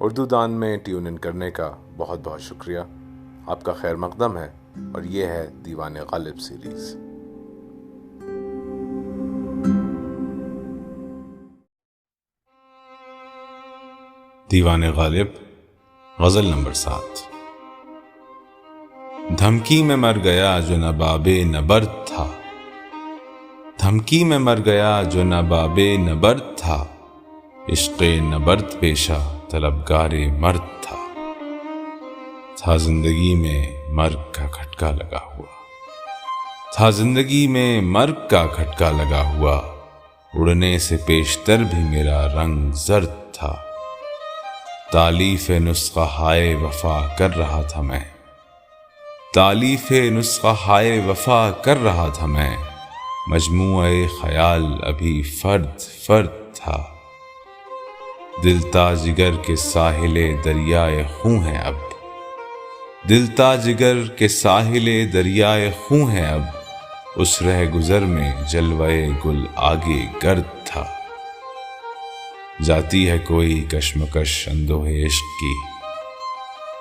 اردو دان میں tune in کرنے کا بہت بہت شکریہ. آپ کا خیر مقدم ہے اور یہ ہے دیوان غالب سیریز. دیوان غالب غزل نمبر 7. دھمکی میں مر گیا جو نباب نبرد تھا، دھمکی میں مر گیا جو نباب نبرد تھا، عشق نبرد پیشہ طلبگار مرد تھا زندگی میں مرگ کا کھٹکا لگا ہوا، تھا زندگی میں مرگ کا کھٹکا لگا ہوا، اڑنے سے پیشتر بھی میرا رنگ زرد تھا، تالیف نسخہ ہائے وفا کر رہا تھا میں، تالیف نسخہ ہائے وفا کر رہا تھا میں، مجموعہ خیال ابھی فرد فرد تھا، دل تا جگر کے ساحل دریائے خوں ہے اب، دل تا جگر کے ساحل دریائے خوں ہے اب، اس رہ گزر میں جلوہ گل آگے گرد تھا، جاتی ہے کوئی کشمکش اندوہ عشق کی،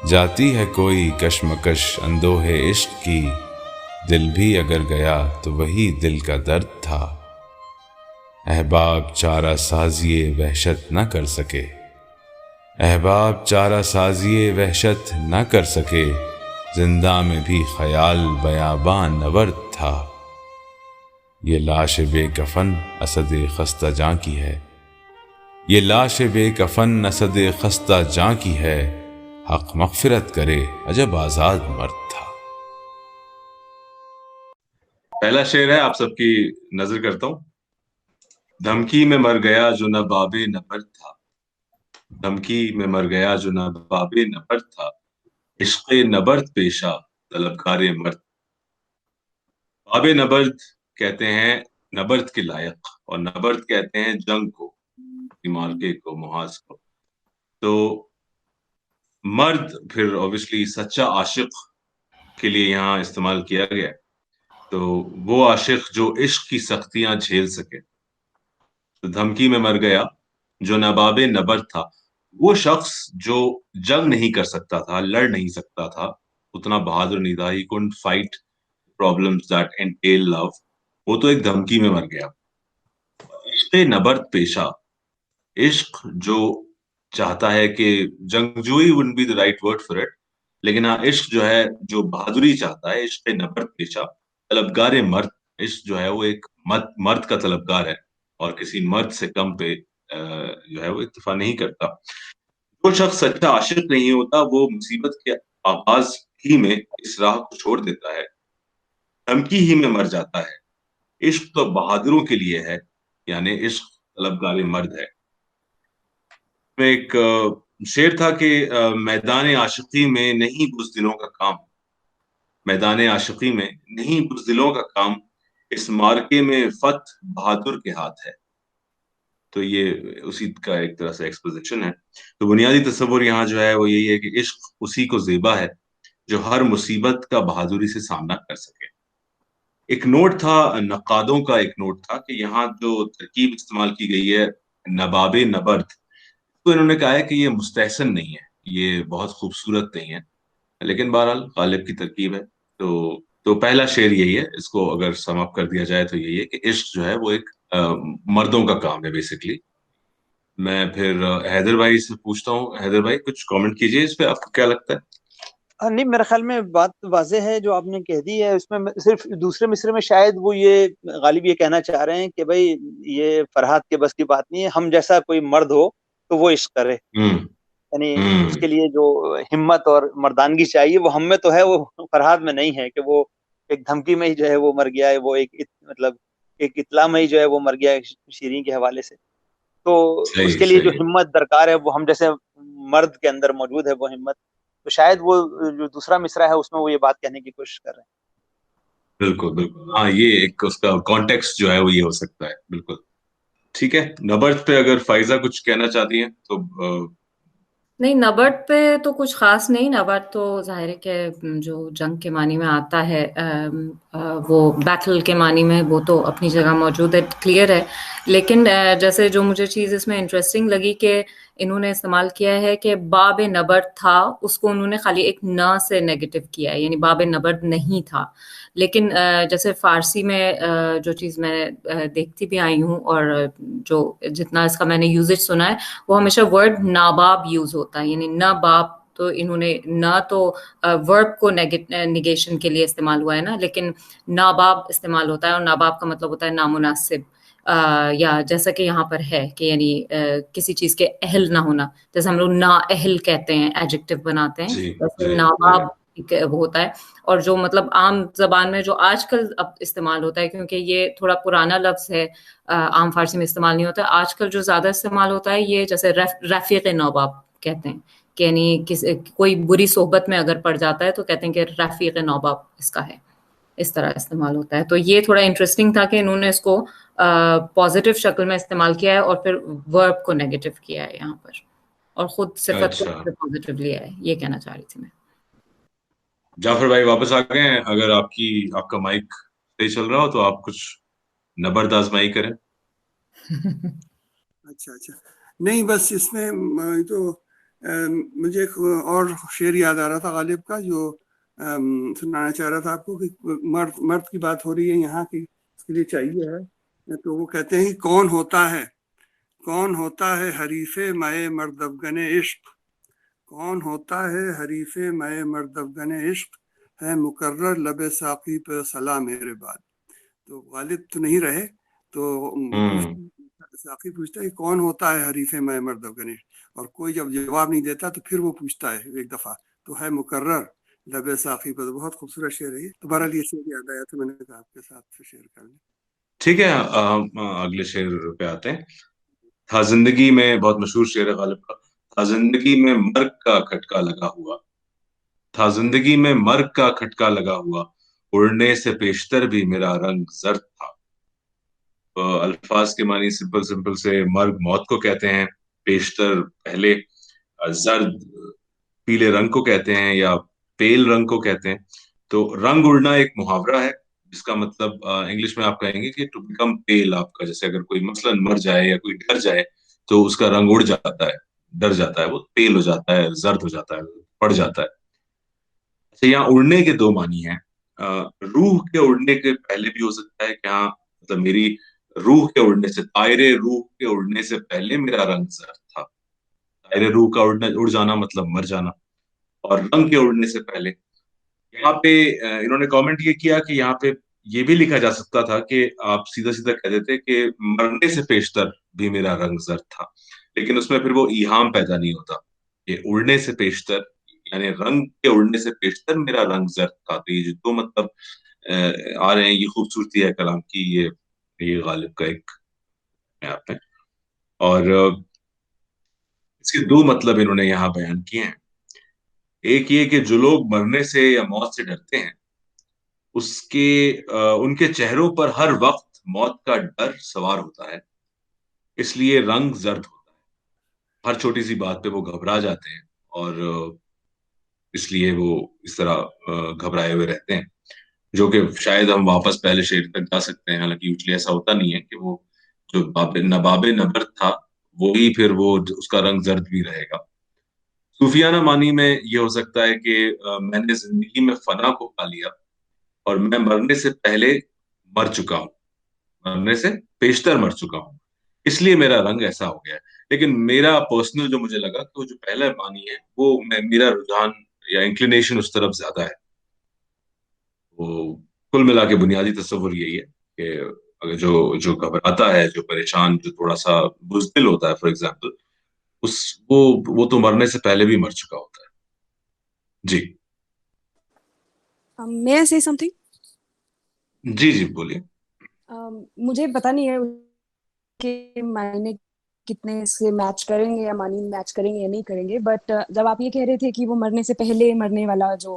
جاتی ہے کوئی کشمکش اندوہ عشق کی، دل بھی اگر گیا تو وہی دل کا درد تھا، احباب چارہ سازی وحشت نہ کر سکے، احباب چارہ سازی وحشت نہ کر سکے، زندہ میں بھی خیال بیابان نورد تھا، یہ لاش بے کفن اسد خستہ جاں کی ہے، یہ لاش بے کفن اسد خستہ جاں کی ہے، حق مغفرت کرے عجب آزاد مرد تھا. پہلا شعر ہے، آپ سب کی نظر کرتا ہوں. دھمکی میں مر گیا جو نباب نبرد تھا، دھمکی میں مر گیا جو نباب نبرد تھا، عشق نبرد پیشہ طلبگار مرد. باب نبرد کہتے ہیں نبرد کے لائق، اور نبرد کہتے ہیں جنگ کو، مارکے کو، محاذ کو. تو مرد پھر اوبیسلی سچا عاشق کے لیے یہاں استعمال کیا گیا، تو وہ عاشق جو عشق کی سختیاں جھیل سکے. تو دھمکی میں مر گیا جو نباب نبرد تھا، وہ شخص جو جنگ نہیں کر سکتا تھا، لڑ نہیں سکتا تھا، اتنا بہادر نہیں تھا، he couldn't fight problems that entail love، وہ تو ایک دھمکی میں مر گیا. عشق نبرد پیشہ، عشق جو چاہتا ہے کہ جنگجوئی wouldn't be the right word for it، لیکن ہاں عشق جو ہے جو بہادری چاہتا ہے، عشق نبرد پیشہ طلبگار مرد، عشق جو ہے وہ ایک مرد کا طلبگار ہے اور کسی مرد سے کم پہ جو ہے وہ اکتفا نہیں کرتا. جو شخص سچا عاشق نہیں ہوتا وہ مصیبت کے آغاز ہی میں اس راہ کو چھوڑ دیتا ہے، دھمکی ہی میں مر جاتا ہے. عشق تو بہادروں کے لیے ہے، یعنی عشق طلبگار مرد ہے. میں ایک شعر تھا کہ میدان عاشقی میں نہیں بزدلوں کا کام، میدان عاشقی میں نہیں بزدلوں کا کام، اس مارکے میں فتح بہادر کے ہاتھ ہے. تو یہ اسی کا ایک طرح سے ایکسپوزیشن ہے. تو بنیادی تصور یہاں جو ہے وہ یہی ہے کہ عشق اسی کو زیبا ہے جو ہر مصیبت کا بہادری سے سامنا کر سکے. ایک نوٹ تھا، نقادوں کا ایک نوٹ تھا کہ یہاں جو ترکیب استعمال کی گئی ہے نباب نبرد، تو انہوں نے کہا ہے کہ یہ مستحسن نہیں ہے، یہ بہت خوبصورت نہیں ہے، لیکن بہرحال غالب کی ترکیب ہے. تو پہلا شعر یہی ہے، اس کو اگر سم اپ کر دیا جائے تو یہی ہے کہ عشق جو ہے وہ ایک مردوں کا کام ہے بیسیکلی. میں پھر حیدر بھائی سے پوچھتا ہوں، حیدر بھائی کچھ کامنٹ کیجئے اس پہ، آپ کو کیا لگتا ہے؟ نہیں، میرے خیال میں بات واضح ہے جو آپ نے کہہ دی ہے. اس میں صرف دوسرے مصرے میں شاید وہ یہ غالب یہ کہنا چاہ رہے ہیں کہ بھائی یہ فرحات کے بس کی بات نہیں ہے، ہم جیسا کوئی مرد ہو تو وہ عشق کرے، یعنی اس کے لیے جو ہمت اور مردانگی چاہیے وہ ہم میں تو ہے، وہ فرحات میں نہیں ہے کہ وہ ایک دھمکی میں ہی جو ہے وہ مر گیا ہے، وہ مطلب ایک اطلاع میں ہی جو ہے وہ مر گیا ہے شیریں کے حوالے سے. تو اس کے لیے جو ہمت درکار ہے وہ ہم جیسے مرد کے اندر موجود ہے وہ ہمت. تو شاید وہ جو دوسرا مصرع ہے اس میں وہ یہ بات کہنے کی کوشش کر رہے ہیں. بالکل بالکل، ہاں یہ ایک اس کا کانٹیکسٹ جو ہے وہ یہ ہو سکتا ہے. بالکل ٹھیک ہے. نبرد پہ اگر فائزہ کچھ کہنا چاہتی ہیں تو. نہیں، نبرد پہ تو کچھ خاص نہیں. نبرد تو ظاہر ہے کہ جو جنگ کے معنی میں آتا ہے وہ بیٹل کے معنی میں وہ تو اپنی جگہ موجود ہے، کلیئر ہے. لیکن جیسے جو مجھے چیز اس میں انٹرسٹنگ لگی کہ انہوں نے استعمال کیا ہے کہ باب نبرد تھا، اس کو انہوں نے خالی ایک نہ سے نیگیٹو کیا ہے، یعنی باب نبرد نہیں تھا. لیکن جیسے فارسی میں جو چیز میں دیکھتی بھی آئی ہوں اور جو جتنا اس کا میں نے یوزج سنا ہے وہ ہمیشہ ورڈ ناباب یوز ہوتا ہے، یعنی نہ باپ. تو انہوں نے نہ تو ورب کو نیگیشن کے لیے استعمال ہوا ہے نا، لیکن ناباب استعمال ہوتا ہے، اور ناباب کا مطلب ہوتا ہے نامناسب، یا جیسا کہ یہاں پر ہے کہ یعنی کسی چیز کے اہل نہ ہونا، جیسے ہم لوگ نا اہل کہتے ہیں، ایڈجیکٹو بناتے ہیں، جی ویسے جی ناباب وہ ہوتا ہے. اور جو مطلب عام زبان میں جو آج کل اب استعمال ہوتا ہے، کیونکہ یہ تھوڑا پرانا لفظ ہے، عام فارسی میں استعمال نہیں ہوتا. آج کل جو زیادہ استعمال ہوتا ہے یہ جیسے رفیق نوباب کہتے ہیں، کہ یعنی کوئی بری صحبت میں اگر پڑ جاتا ہے تو کہتے ہیں کہ رفیق نوباب اس کا ہے، اس طرح استعمال ہوتا ہے. تو یہ تھوڑا انٹرسٹنگ تھا کہ انہوں نے اس کو پازیٹیو شکل میں استعمال کیا ہے اور پھر ورب کو نیگیٹو کیا ہے یہاں پر، اور خود صفت کو اچھا. پازیٹیو لیا ہے. یہ کہنا چاہ رہی تھی میں. جعفر بھائی واپس آ گئے ہیں، اگر آپ کا مائک صحیح چل رہا ہو تو آپ کچھ نبرد آزمائی کریں. اچھا نہیں، بس اس میں تو مجھے ایک اور شعر یاد آ رہا تھا غالب کا، جو سنانا چاہ رہا تھا آپ کو، کہ مرد کی بات ہو رہی ہے یہاں کی، اس کے لیے چاہیے ہے. تو وہ کہتے ہیں کہ کون ہوتا ہے حریف مائے مرد افغن عشق، کون ہوتا ہے حریف مائے مرد افغن عشق، ہے مقرر لب ساقی پہ سلام میرے بعد. تو غالب تو نہیں رہے، تو ساقی پوچھتا ہے کون ہوتا ہے حریف میں مرد افغن عشق، اور کوئی جب جواب نہیں دیتا تو پھر وہ پوچھتا ہے ایک دفعہ، تو ہے مقرر لب ساقی پر. بہت خوبصورت شعر ہے یہ. دوبارہ یہ شعر یاد آیا تو میں نے کہا آپ کے ساتھ شیئر کر لیں. ٹھیک ہے، اگلے شعر پہ آتے ہیں. تھا زندگی میں، بہت مشہور شعر ہے غالب کا. تھا زندگی میں مرگ کا کھٹکا لگا ہوا، تھا زندگی میں مرگ کا کھٹکا لگا ہوا، اڑنے سے پیشتر بھی میرا رنگ زرد تھا. الفاظ کے معنی سمپل سے مرگ موت کو کہتے ہیں، پیشتر پہلے، زرد پیلے رنگ کو کہتے ہیں یا پیل رنگ کو کہتے ہیں. تو رنگ اڑنا ایک محاورہ ہے جس کا مطلب انگلش میں آپ کہیں گے کہ ٹو بیکم پیل. آپ کا جیسے اگر کوئی مثلاً مر جائے یا کوئی ڈر جائے تو اس کا رنگ اڑ جاتا ہے، ڈر جاتا ہے، وہ پیل ہو جاتا ہے، زرد ہو جاتا ہے، پڑ جاتا ہے. اچھا، یہاں اڑنے کے دو معنی ہیں. روح کے اڑنے کے پہلے بھی ہو سکتا ہے کہ ہاں مطلب میری روح کے اڑنے سے، طائر روح کے اڑنے سے پہلے میرا رنگ زرد تھا. طائر روح کا اڑ جانا مطلب مر جانا، اور رنگ کے اڑنے سے پہلے. یہاں پہ انہوں نے کامنٹ یہ کیا کہ یہاں پہ یہ بھی لکھا جا سکتا تھا کہ آپ سیدھا سیدھا کہہ دیتے کہ مرنے سے پیشتر بھی میرا رنگ زرد تھا، لیکن اس میں پھر وہ ایہام پیدا نہیں ہوتا. یہ اڑنے سے پیشتر یعنی رنگ کے اڑنے سے پیشتر میرا رنگ زرد تھا. تو یہ جو دو مطلب آ رہے ہیں، یہ خوبصورتی ہے کلام کی. یہ غالب کا ایک یہاں پہ، اور اس کے دو مطلب انہوں نے یہاں بیان کیے ہیں. ایک یہ کہ جو لوگ مرنے سے یا موت سے ڈرتے ہیں، ان کے چہروں پر ہر وقت موت کا ڈر سوار ہوتا ہے، اس لیے رنگ زرد ہوتا ہے. ہر چھوٹی سی بات پہ وہ گھبرا جاتے ہیں اور اس لیے وہ اس طرح گھبرائے ہوئے رہتے ہیں. جو کہ شاید ہم واپس پہلے شعر تک جا سکتے ہیں، حالانکہ یوزلی ایسا ہوتا نہیں ہے کہ وہ جو نباب نبرد تھا وہی پھر وہ اس کا رنگ زرد بھی رہے گا. صوفیانہ معنی میں یہ ہو سکتا ہے کہ میں نے زندگی میں فنا کو پا لیا اور میں مرنے سے پہلے مر چکا ہوں، مرنے سے پیشتر مر چکا ہوں، اس لیے میرا رنگ ایسا ہو گیا ہے. لیکن میرا پرسنل جو مجھے لگا کہ وہ جو پہلا معنی ہے وہ میرا رجحان یا انکلینیشن اس طرف زیادہ ہے. وہ کل ملا کے بنیادی تصور یہی ہے کہ اگر جو گھبراتا ہے، جو پریشان، جو تھوڑا سا بزدل ہوتا ہے فار ایگزامپل، وہ تو مرنے سے پہلے بھی مر چکا ہوتا ہے. جی may I say something? جی بولیے. مجھے پتا نہیں ہے کہ معنی کتنے سے میچ کریں گے یا معنی میچ کریں گے یا نہیں کریں گے، بٹ جب آپ یہ کہہ رہے تھے کہ وہ مرنے سے پہلے مرنے والا جو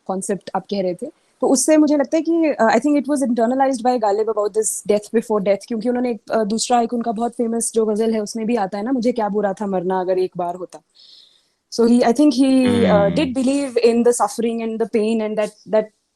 کانسیپٹ آپ کہہ رہے تھے، تو اس سے مجھے لگتا ہے کہ I think it was internalised by Ghalib about this death before death, کیونکہ انہوں نے ایک دوسرا ایک ان کا بہت فیمس جو غزل ہے اس میں بھی آتا ہے نا، مجھے کیا برا تھا مرنا اگر ایک بار ہوتا. So I think he did believe in the suffering and the pain and that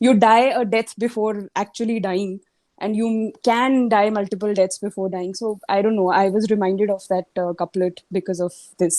you die a death before actually dying, and you can die multiple deaths before dying. So I don't know, I was reminded of that couplet because of this.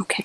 Okay.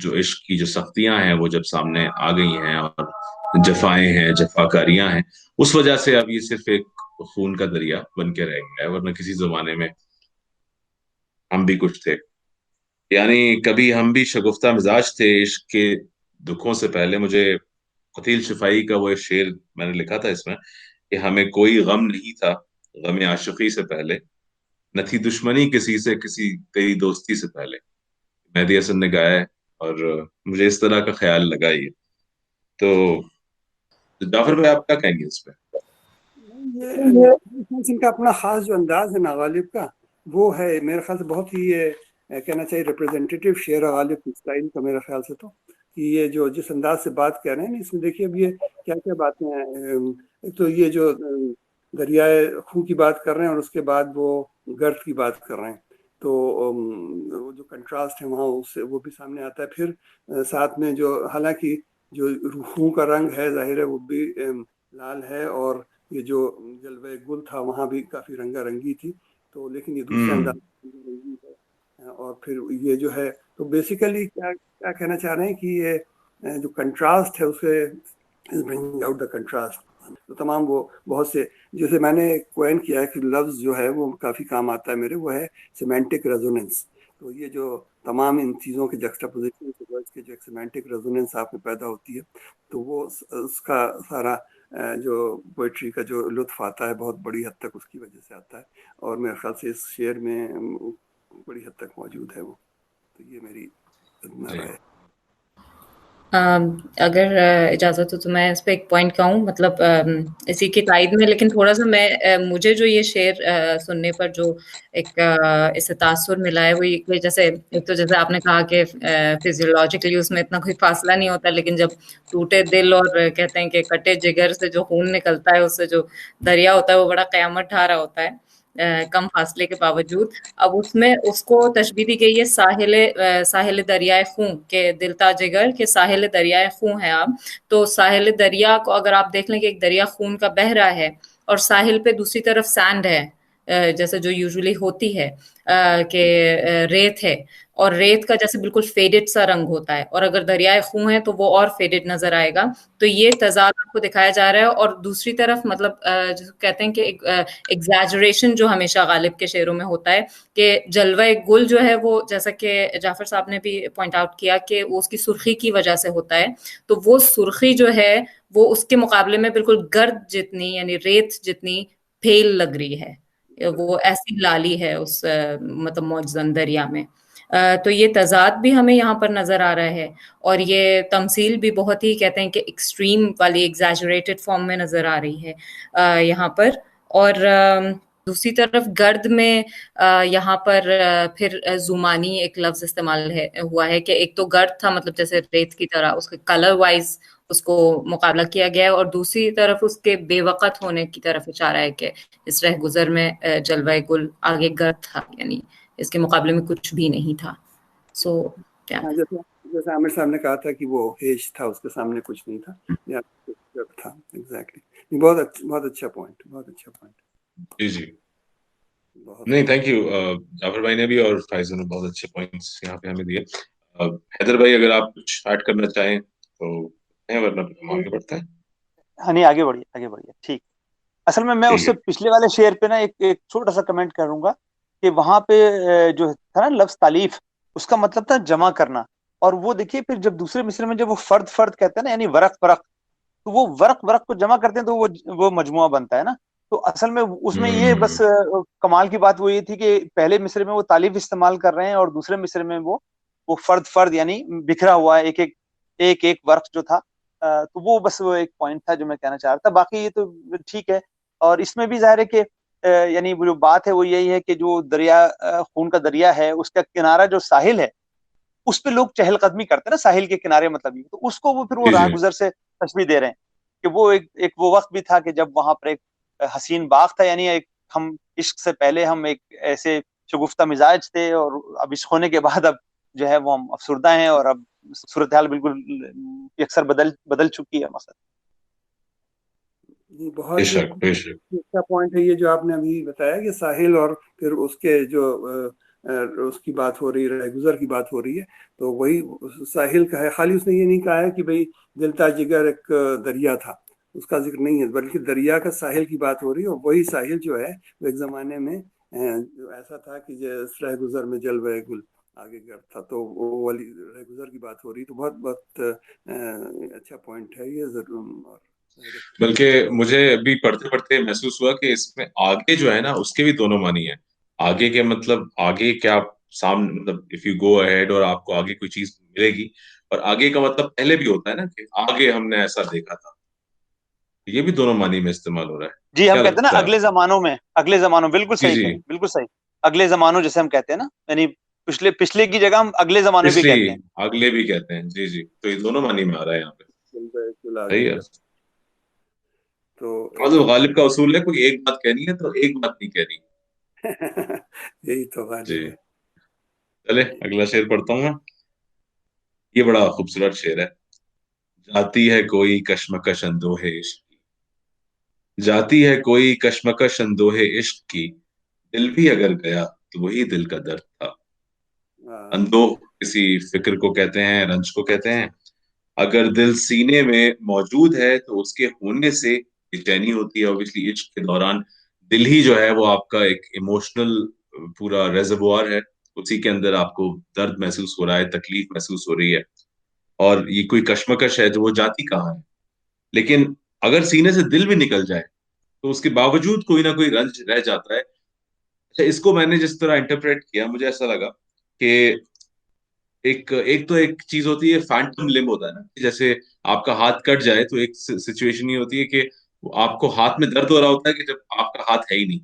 جو عشق کی جو سختیاں ہیں وہ جب سامنے آ گئی ہیں اور جفائیں ہیں جفاکاریاں ہیں، اس وجہ سے اب یہ صرف ایک خون کا دریا بن کے رہ گیا ہے، ورنہ کسی زمانے میں ہم بھی کچھ تھے. یعنی کبھی ہم بھی شگفتہ مزاج تھے عشق کے دکھوں سے پہلے. مجھے قتیل شفائی کا وہ شعر میں نے لکھا تھا اس میں کہ ہمیں کوئی غم نہیں تھا غم عاشقی سے پہلے، نہ تھی دشمنی کسی سے کسی تیری دوستی سے پہلے. مہدی حسن نے گایا ہے اور مجھے اس طرح کا خیال لگا یہ. تو جعفر بھائی آپ کیا کہیں گے اس پہ؟ یہ ان کا اپنا خاص جو انداز ہے نا غالب کا، وہ ہے میرے خیال سے بہت ہی کہنا چاہیے ریپرزینٹیٹیو شعر غالب اسٹائل کا میرے خیال سے. تو کہ یہ جو جس انداز سے بات کر رہے ہیں نا، اس میں دیکھیے اب یہ کیا کیا باتیں ہیں. ایک تو یہ جو دریائے خون کی بات کر رہے ہیں اور اس کے بعد وہ گرد کی بات کر رہے ہیں، تو وہ جو کنٹراسٹ ہے وہاں اس سے وہ بھی سامنے آتا ہے. پھر ساتھ میں جو حالانکہ جو خون کا رنگ ہے ظاہر ہے وہ بھی لال ہے، اور یہ جو جلوہ گل تھا وہاں بھی کافی رنگا رنگی تھی، تو لیکن یہ دوسرے انداز رنگی ہے. اور پھر یہ جو ہے تو بیسیکلی کیا کہنا چاہ رہے ہیں کہ یہ جو کنٹراسٹ ہے اسے برنگنگ آؤٹ دا کنٹراسٹ. تو تمام وہ بہت سے جیسے میں نے کوئن کیا ہے کہ لفظ جو ہے وہ کافی کام آتا ہے میرے، وہ ہے سیمینٹک ریزوننس. تو یہ جو تمام ان چیزوں کے جکسٹاپوزیشن کے جو ایک سیمینٹک ریزوننس آپ میں پیدا ہوتی ہے، تو وہ اس کا سارا جو پوئٹری کا جو لطف آتا ہے بہت بڑی حد تک اس کی وجہ سے آتا ہے، اور میرے خیال سے اس شعر میں بڑی حد تک موجود ہے وہ. تو یہ میری رائے ہے. اگر اجازت ہو تو میں اس پہ ایک پوائنٹ کہوں، مطلب اسی کی تائید میں، لیکن تھوڑا سا میں مجھے جو یہ شعر سننے پر جو ایک اس سے تاثر ملا ہے وہ یہ، جیسے ایک تو جیسے آپ نے کہا کہ فزیولوجیکلی اس میں اتنا کوئی فاصلہ نہیں ہوتا، لیکن جب ٹوٹے دل اور کہتے ہیں کہ کٹے جگر سے جو خون نکلتا ہے اس سے جو دریا ہوتا ہے وہ بڑا قیامت ڈھا رہا ہوتا ہے کم فاصلے کے باوجود. اب اس میں اس کو تشبیہ دی گئی ہے ساحل دریائے خون کے دلتا جگر کے ساحل دریائے خون ہے آپ. تو ساحل دریا کو اگر آپ دیکھ لیں کہ ایک دریا خون کا بہہ رہا ہے اور ساحل پہ دوسری طرف سینڈ ہے، جیسے جو یوزولی ہوتی ہے کہ ریت ہے، اور ریت کا جیسے بالکل فیڈڈ سا رنگ ہوتا ہے، اور اگر دریائے خون ہے تو وہ اور فیڈڈ نظر آئے گا. تو یہ تضاد آپ کو دکھایا جا رہا ہے. اور دوسری طرف مطلب کہتے ہیں کہ ایگزیجریشن جو ہمیشہ غالب کے شعروں میں ہوتا ہے کہ جلوہ گل جو ہے وہ، جیسا کہ جعفر صاحب نے بھی پوائنٹ آؤٹ کیا کہ وہ اس کی سرخی کی وجہ سے ہوتا ہے، تو وہ سرخی جو ہے وہ اس کے مقابلے میں بالکل گرد جتنی یعنی ریت جتنی پھیل لگ رہی ہے، وہ ایسی لالی ہے اس مطلب معجزن دریا میں. تو یہ تضاد بھی ہمیں یہاں پر نظر آ رہا ہے، اور یہ تمثیل بھی بہت ہی کہتے ہیں کہ ایکسٹریم والی ایگزیجریٹڈ فارم میں نظر آ رہی ہے یہاں پر. اور دوسری طرف گرد میں یہاں پر پھر زمانی ایک لفظ استعمال ہوا ہے کہ ایک تو گرد تھا مطلب جیسے ریت کی طرح اس کے کلر وائز اس کو مقابلہ کیا گیا ہے، اور دوسری طرف اس کے بے وقت ہونے کی طرف اشارہ ہے کہ اس رہ گزر میں جلوہ گل آگے گرد تھا، یعنی اس کے مقابلے میں کچھ بھی نہیں تھا. سو جیسے عامر صاحب نے کہا تھا کہ وہ ہیج تھا، اس کے سامنے کچھ نہیں تھا، یا تھا. ایگزیکٹلی. بہت اچھا پوائنٹ، بہت اچھا پوائنٹ. جی جی نہیں تھینک یو. جعفر بھائی نے بھی اور فائز نے بہت اچھے پوائنٹس یہاں پہ ہمیں دیے. حیدر بھائی اگر آپ کچھ ایڈ کرنا چاہیں تو ورنہ ہم آگے بڑھتے ہیں. ہاں نہیں، آگے بڑھیے. ٹھیک. اصل میں اس سے پچھلے والے شعر پہ نا ایک چھوٹا سا کمنٹ کروں گا کہ وہاں پہ جو تھا نا لفظ تالیف، اس کا مطلب تھا جمع کرنا. اور وہ دیکھیے پھر جب دوسرے مصرے میں جب وہ فرد کہتے ہیں نا، یعنی ورق، تو وہ ورق کو جمع کرتے ہیں تو وہ مجموعہ بنتا ہے نا. تو اصل میں اس میں یہ بس کمال کی بات وہ یہ تھی کہ پہلے مصرے میں وہ تالیف استعمال کر رہے ہیں اور دوسرے مصرے میں وہ فرد یعنی بکھرا ہوا ہے ایک ورق جو تھا. تو وہ بس وہ ایک پوائنٹ تھا جو میں کہنا چاہ رہا تھا. باقی یہ تو ٹھیک ہے. اور اس میں بھی ظاہر ہے کہ یعنی وہ جو بات ہے وہ یہی ہے کہ جو دریا خون کا دریا ہے اس کا کنارہ جو ساحل ہے اس پہ لوگ چہل قدمی کرتے ہیں نا، ساحل کے کنارے مطلب یہ، تو اس کو وہ پھر وہ راہ گزر سے تشبیہ دے رہے ہیں کہ وہ ایک وہ وقت بھی تھا کہ جب وہاں پر ایک حسین باغ تھا، یعنی ہم عشق سے پہلے ہم ایک ایسے شگفتہ مزاج تھے، اور اب عشق ہونے کے بعد اب جو ہے وہ ہم افسردہ ہیں، اور اب صورتحال بالکل یکسر بدل چکی ہے. مثلا بہت اچھا پوائنٹ ہے یہ جو آپ نے ابھی بتایا کہ ساحل اور پھر اس کے جو اس کی بات ہو رہی ہے، رہ گزر کی بات ہو رہی ہے، تو وہی ساحل کا ہے. خالی اس نے یہ نہیں کہا ہے کہ بھئی دل تا جگر ایک دریا تھا، اس کا ذکر نہیں ہے، بلکہ دریا کا ساحل کی بات ہو رہی ہے. اور وہی ساحل جو ہے وہ ایک زمانے میں ایسا تھا کہ جس رہ گزر میں جلوہ گل آگے گرد تھا، تو وہ والی رہ گزر کی بات ہو رہی. تو بہت بہت اچھا پوائنٹ ہے یہ ضرور. بلکہ مجھے ابھی پڑھتے پڑھتے محسوس ہوا کہ اس میں آگے جو ہے نا اس کے بھی دونوں معنی ہیں. آگے کے مطلب آگے کیا سامنے، مطلب اف یو گو اہیڈ اور آپ کو آگے کوئی چیز ملے گی، اور آگے کا مطلب پہلے بھی ہوتا ہے نا کہ آگے ہم نے ایسا دیکھا تھا. یہ بھی دونوں معنی میں استعمال ہو رہا ہے. جی کیا ہم کہتے ہیں نا لگتا ہے اگلے آپ کو؟ زمانوں میں، اگلے زمانوں، بالکل جی صحیح جی، کہیں، بالکل صحیح. اگلے زمانوں جیسے ہم کہتے ہیں نا، یعنی پچھلے کی جگہ ہم اگلے زمانے بھی پچھلی کہتے ہیں. اگلے بھی کہتے ہیں. جی جی، تو یہ دونوں معنی میں آ رہا ہے یہاں پہ. آگے صحیح ہے. تو مطلب غالب کا اصول ہے، کوئی ایک بات کہنی ہے تو ایک بات نہیں کہنی. یہی تو غالب جی ہے. چلے اگلا شعر پڑھتا ہوں میں. یہ بڑا خوبصورت شعر ہے. جاتی ہے کوئی کشمکش اندوہ عشق کی، جاتی ہے کوئی کشمکش اندوہ عشق کی، دل بھی اگر گیا تو وہی دل کا درد تھا. اندوہ کسی فکر کو کہتے ہیں، رنج کو کہتے ہیں. اگر دل سینے میں موجود ہے تو اس کے ہونے سے بے چینی ہوتی ہے. اوبیسلی عشق کے دوران دل ہی جو ہے وہ آپ کا ایک ایموشنل پورا ریزروار ہے، اسی کے اندر آپ کو درد محسوس ہو رہا ہے، تکلیف محسوس ہو رہی ہے، اور یہ کوئی کشمکش ہے جو وہ جاتی کہاں ہے. لیکن اگر سینے سے دل بھی نکل جائے تو اس کے باوجود کوئی نہ کوئی رنج رہ جاتا ہے. اچھا، اس کو میں نے جس طرح انٹرپریٹ کیا، مجھے ایسا لگا کہ ایک تو ایک چیز ہوتی ہے فینٹم لمب ہوتا ہے نا، جیسے آپ کا ہاتھ کٹ جائے تو ایک سچویشن یہ ہوتی ہے کہ آپ کو ہاتھ میں درد ہو رہا ہوتا ہے کہ جب آپ کا ہاتھ ہے ہی نہیں.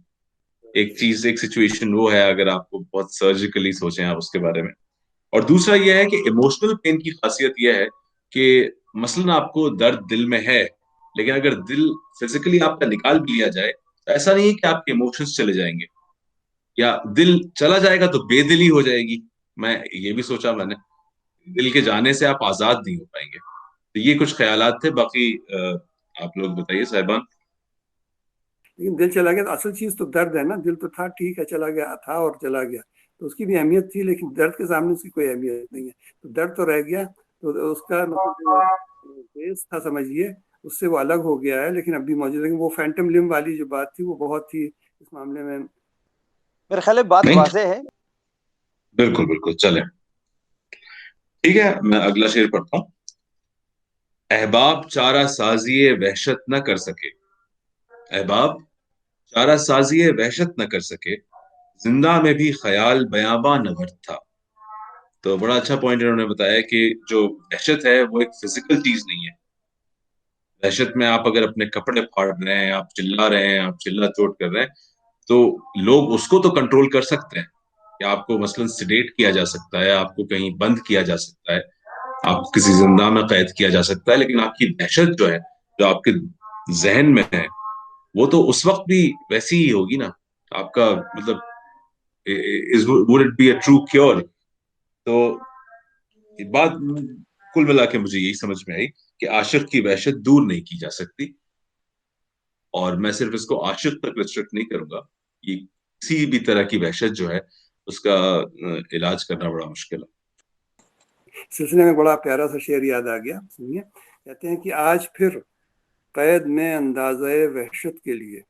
ایک چیز، ایک سچویشن وہ ہے، اگر آپ کو بہت سرجیکلی سوچیں آپ اس کے بارے میں. اور دوسرا یہ ہے کہ ایموشنل پین کی خاصیت یہ ہے کہ مثلاً آپ کو درد دل میں ہے، لیکن اگر دل فزیکلی آپ کا نکال بھی لیا جائے تو ایسا نہیں ہے کہ آپ کے ایموشنز چلے جائیں گے، یا دل چلا جائے گا تو بے دلی ہو جائے گی. میں یہ بھی سوچا میں نے، دل کے جانے سے آپ آزاد نہیں ہو پائیں گے. تو یہ کچھ خیالات تھے. باقی آپ لوگ بتائیے صاحبان. لیکن دل چلا گیا تو اصل چیز تو درد ہے نا. دل تو تھا، ٹھیک ہے، چلا گیا تھا اور چلا گیا، تو اس کی بھی اہمیت تھی، لیکن درد کے سامنے اس کی کوئی اہمیت نہیں ہے. تو درد تو رہ گیا، تو اس کا مطلب بیس تھا سمجھیے، اس سے وہ الگ ہو گیا ہے، لیکن اب بھی موجود ہے. وہ فینٹم لم والی جو بات تھی وہ بہت ہی اس معاملے میں میرے خیال ہے بات نہیں، واضح ہے. بالکل بالکل. چلیں ٹھیک ہے، میں اگلا شعر پڑھتا ہوں. احباب چارہ سازی وحشت نہ کر سکے، احباب چارہ سازی وحشت نہ کر سکے، زندہ میں بھی خیال بیاباں نورد تھا. تو بڑا اچھا پوائنٹ انہوں نے بتایا کہ جو وحشت ہے وہ ایک فزیکل چیز نہیں ہے. وحشت میں آپ اگر اپنے کپڑے پھاڑ رہے ہیں، آپ چلا رہے ہیں، آپ چلا چوٹ کر رہے ہیں، تو لوگ اس کو تو کنٹرول کر سکتے ہیں کہ آپ کو مثلاً سیڈیٹ کیا جا سکتا ہے، آپ کو کہیں بند کیا جا سکتا ہے، آپ کسی زندہ میں قید کیا جا سکتا ہے، لیکن آپ کی دہشت جو ہے، جو آپ کے ذہن میں ہے، وہ تو اس وقت بھی ویسی ہی ہوگی نا. آپ کا مطلب would it be a true cure؟ تو بات کل ملا کے مجھے یہی سمجھ میں آئی کہ عاشق کی وحشت دور نہیں کی جا سکتی. اور میں صرف اس کو عاشق تک ریسٹرکٹ نہیں کروں گا، یہ کسی بھی طرح کی وحشت جو ہے اس کا علاج کرنا بڑا مشکل ہے. سلسلے میں بڑا پیارا سا شعر یاد آ گیا. سنیے، کہتے ہیں کہ آج پھر قید میں اندازہ وحشت کے لیے،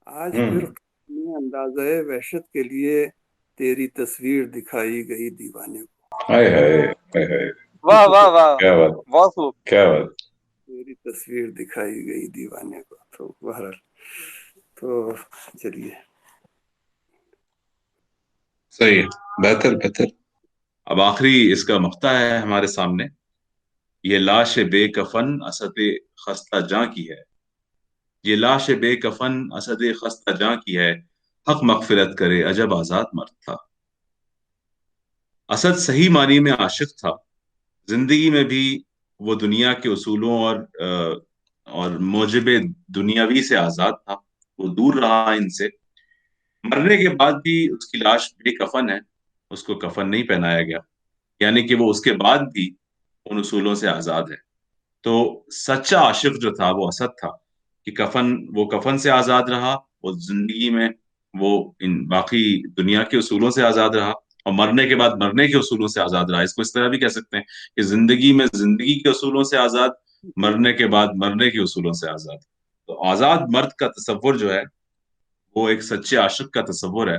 آج پھر قید میں اندازہ وحشت کے لیے تیری تصویر دکھائی گئی دیوانے کو. ہائے ہائے ہائے ہائے، واہ واہ واہ، کیا بات، بہت خوب. کیا بات. تیری تصویر دکھائی گئی دیوانے کو. تو بہرحال تو چلیے، صحیح ہے، بہتر بہتر. اب آخری اس کا مقطع ہے ہمارے سامنے. یہ لاش بے کفن اسد خستہ جاں کی ہے، یہ لاش بے کفن اسد خستہ جاں کی ہے، حق مغفرت کرے عجب آزاد مرد تھا. اسد صحیح معنی میں عاشق تھا، زندگی میں بھی وہ دنیا کے اصولوں اور موجب دنیاوی سے آزاد تھا، وہ دور رہا ان سے. مرنے کے بعد بھی اس کی لاش بے کفن ہے، اس کو کفن نہیں پہنایا گیا، یعنی کہ وہ اس کے بعد بھی ان اصولوں سے آزاد ہے. تو سچا عاشق جو تھا وہ اسد تھا کہ وہ کفن سے آزاد رہا، وہ زندگی میں وہ ان باقی دنیا کے اصولوں سے آزاد رہا اور مرنے کے بعد مرنے کے اصولوں سے آزاد رہا. اس کو اس طرح بھی کہہ سکتے ہیں کہ زندگی میں زندگی کے اصولوں سے آزاد, مرنے کے بعد مرنے کے اصولوں سے آزاد. تو آزاد مرد کا تصور جو ہے وہ ایک سچے عاشق کا تصور ہے,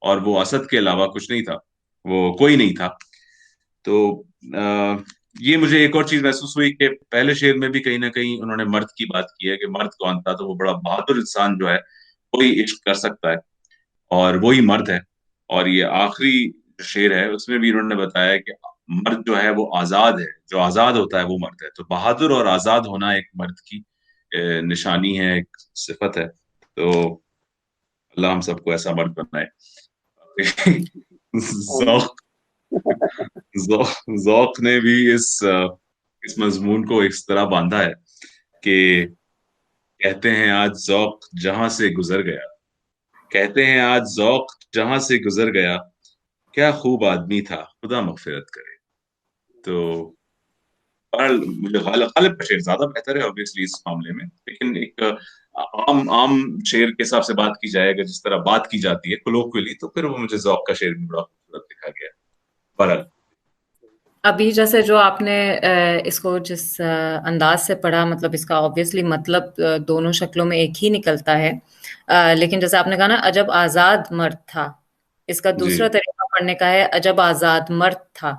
اور وہ اسد کے علاوہ کچھ نہیں تھا, وہ کوئی نہیں تھا. تو یہ مجھے ایک اور چیز محسوس ہوئی کہ پہلے شعر میں بھی کہیں نہ کہیں انہوں نے مرد کی بات کی ہے کہ مرد کون تھا, تو وہ بڑا بہادر انسان جو ہے وہی عشق کر سکتا ہے اور وہی مرد ہے. اور یہ آخری شعر ہے اس میں بھی انہوں نے بتایا کہ مرد جو ہے وہ آزاد ہے, جو آزاد ہوتا ہے وہ مرد ہے. تو بہادر اور آزاد ہونا ایک مرد کی نشانی ہے, ایک صفت ہے. تو اللہ ہم سب کو ایسا مرد بنائے. ذوق ذوق نے بھی اس مضمون کو اس طرح باندھا ہے کہ کہتے ہیں آج ذوق جہاں سے گزر گیا, کہتے ہیں آج ذوق جہاں سے گزر گیا, کیا خوب آدمی تھا خدا مغفرت کرے. تو مجھے غالب کا شعر زیادہ بہتر ہے obviously اس معاملے میں, لیکن ایک عام شعر کے حساب سے بات کی جائے گا جس طرح بات کی جاتی ہے colloquially, تو پھر وہ مجھے ذوق کا شعر بھی بڑا خوبصورت لکھا گیا. بہرحال ابھی جیسے جو آپ نے اس کو جس انداز سے پڑھا, مطلب اس کا obviously مطلب دونوں شکلوں میں ایک ہی نکلتا ہے, لیکن جیسے آپ نے کہا نا عجب آزاد مرد تھا, اس کا دوسرا طریقہ پڑھنے کا ہے عجب آزاد مرد تھا.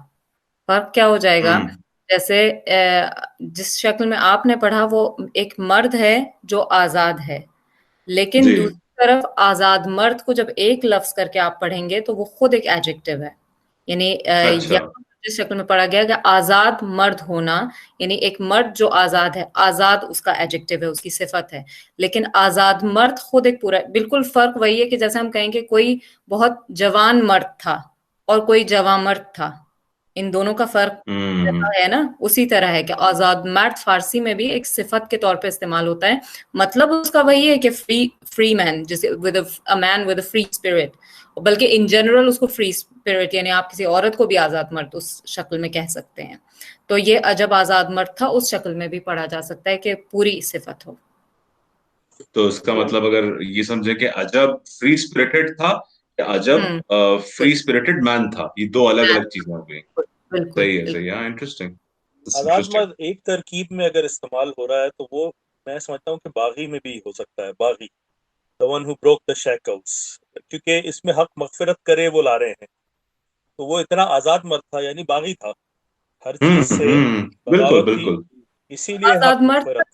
فرق کیا ہو جائے گا؟ جیسے جس شکل میں آپ نے پڑھا وہ ایک مرد ہے جو آزاد ہے, لیکن دوسری طرف آزاد مرد کو جب ایک لفظ کر کے آپ پڑھیں گے تو وہ خود ایک ایڈجیکٹو ہے. یعنی جس شکل میں پڑھا گیا کہ آزاد مرد ہونا, یعنی ایک مرد جو آزاد ہے, آزاد اس کا ایڈجیکٹو ہے, اس کی صفت ہے, لیکن آزاد مرد خود ایک پورا. بالکل فرق وہی ہے کہ جیسے ہم کہیں کہ کوئی بہت جوان مرد تھا اور کوئی جوان مرد تھا, ان دونوں کا فرق ہے نا, اسی طرح ہے کہ آزاد مرد فارسی میں بھی ایک صفت کے طور پہ استعمال ہوتا ہے. مطلب اس کا وہی ہے کہ فری مین, جیسے مین ود اے فری اسپرٹ, بلکہ ان جنرل اس کو فری اسپرٹ, یعنی آپ کسی عورت کو بھی آزاد مرد اس شکل میں کہہ سکتے ہیں. تو یہ عجب آزاد مرد تھا اس شکل میں بھی پڑھا جا سکتا ہے کہ پوری صفت ہو. تو اس کا مطلب اگر یہ سمجھے کہ عجب فری اسپرٹڈ تھا یا عجب فری اسپرٹڈ مین تھا, یہ دو الگ الگ چیزیں ہو گئی. صحیح ہے, صحیح ہے, انٹرسٹنگ. آزاد مرد ایک ترکیب میں اگر استعمال ہو رہا ہے تو وہ میں سمجھتا ہوں کہ باغی میں بھی ہو سکتا ہے. باغی, the one who broke the shackles, کیونکہ اس میں حق مغفرت کرے وہ لا رہے ہیں, تو وہ اتنا آزاد مرد تھا یعنی باغی تھا, ہر چیز سے بغاوت تھی, اسی لیے آزاد حق مرد مغفرت.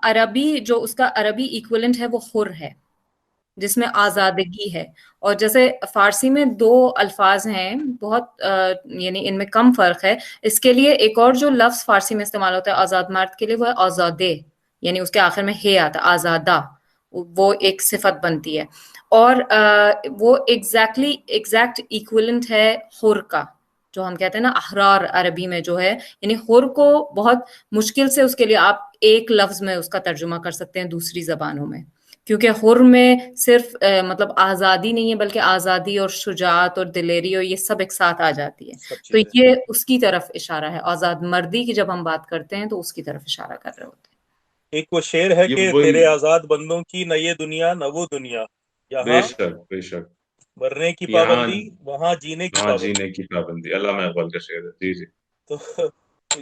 عربی جو اس کا عربی ایکویلنٹ ہے وہ حر ہے, جس میں آزادگی ہے. اور جیسے فارسی میں دو الفاظ ہیں بہت یعنی ان میں کم فرق ہے. اس کے لیے ایک اور جو لفظ فارسی میں استعمال ہوتا ہے آزاد مرد کے لیے وہ ہے آزادے, یعنی اس کے آخر میں ہے آتا, آزادہ, وہ ایک صفت بنتی ہے. اور وہ ایگزیکٹ ایکویلنٹ ہے حر کا, جو ہم کہتے ہیں نا احرار عربی میں جو ہے, یعنی حر کو بہت مشکل سے اس کے لیے آپ ایک لفظ میں اس کا ترجمہ کر سکتے ہیں دوسری زبانوں میں, کیونکہ حر میں صرف مطلب آزادی نہیں ہے بلکہ آزادی اور شجاعت اور دلیری اور یہ سب ایک ساتھ آ جاتی ہے. تو یہ اس کی طرف اشارہ ہے, آزاد مردی کی جب ہم بات کرتے ہیں تو اس کی طرف اشارہ کر رہے ہوتے ہیں. ایک وہ شعر ہے کہ تیرے آزاد بندوں کی نہ یہ دنیا نہ وہ دنیا, یہاں بے شک مرنے کی پابندی وہاں جینے کی پابندی. جینے کی پابندی علامہ اقبال کا شعر ہے. جی تو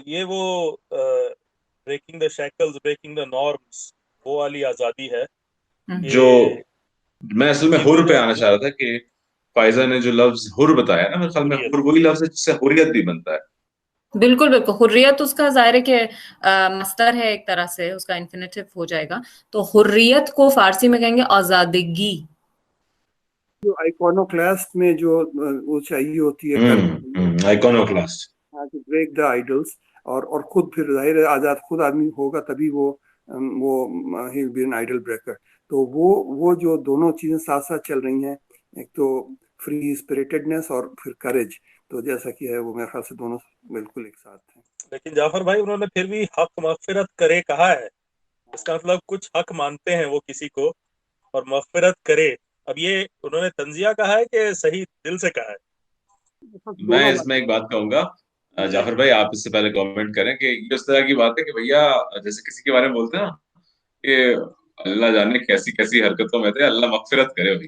یہ وہ breaking the shackles, breaking the norms, وہ والی آزادی ہے جو میں اصل میں حر پہ آنا چاہ رہا تھا کہ فائزہ نے جو لفظ حر بتایا نا, میرے خیال میں حر وہی لفظ ہے جس سے حریت بھی بنتا ہے. بالکل بالکل, حریت اس کا ظاہر ہے کہ مصدر ہے ایک طرح سے, اس کا انفینیٹو ہو جائے گا. تو حریت کو فارسی میں کہیں گے آزادگی. جو آئیکونوکلاسٹ میں جو وہ چاہیے ہوتی ہے آئیکونوکلاسٹ, بریک دا آئیڈلز, اور خود پھر ظاہر ہے آزاد خود آدمی ہوگا تبھی وہ ہی بی این آئیڈل بریکر. تو وہ جو دونوں چیزیں ساتھ ساتھ چل رہی ہیں, ایک تو فری اسپریٹڈنس اور پھر کریج, تو جیسا کہ ہے وہ میرے خیال سے دونوں بالکل ایک ساتھ ہیں. لیکن جعفر بھائی انہوں نے پھر بھی حق مغفرت کرے کہا ہے, اس کا مطلب کچھ حق مانتے ہیں وہ کسی کو اور مغفرت کرے. اب یہ انہوں نے تنزیہ کہا ہے کہ صحیح دل سے کہا ہے؟ میں اس میں ایک بات کہوں گا, جعفر بھائی آپ اس سے پہلے کامنٹ کریں کہ یہ اس طرح کی بات ہے کہ بھیا جیسے کسی کے بارے میں بولتے ہیں نا کہ اللہ جانے کیسی کیسی حرکتوں میں تھے, اللہ مغفرت کرے. بھائی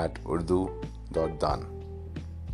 @urdu.dan।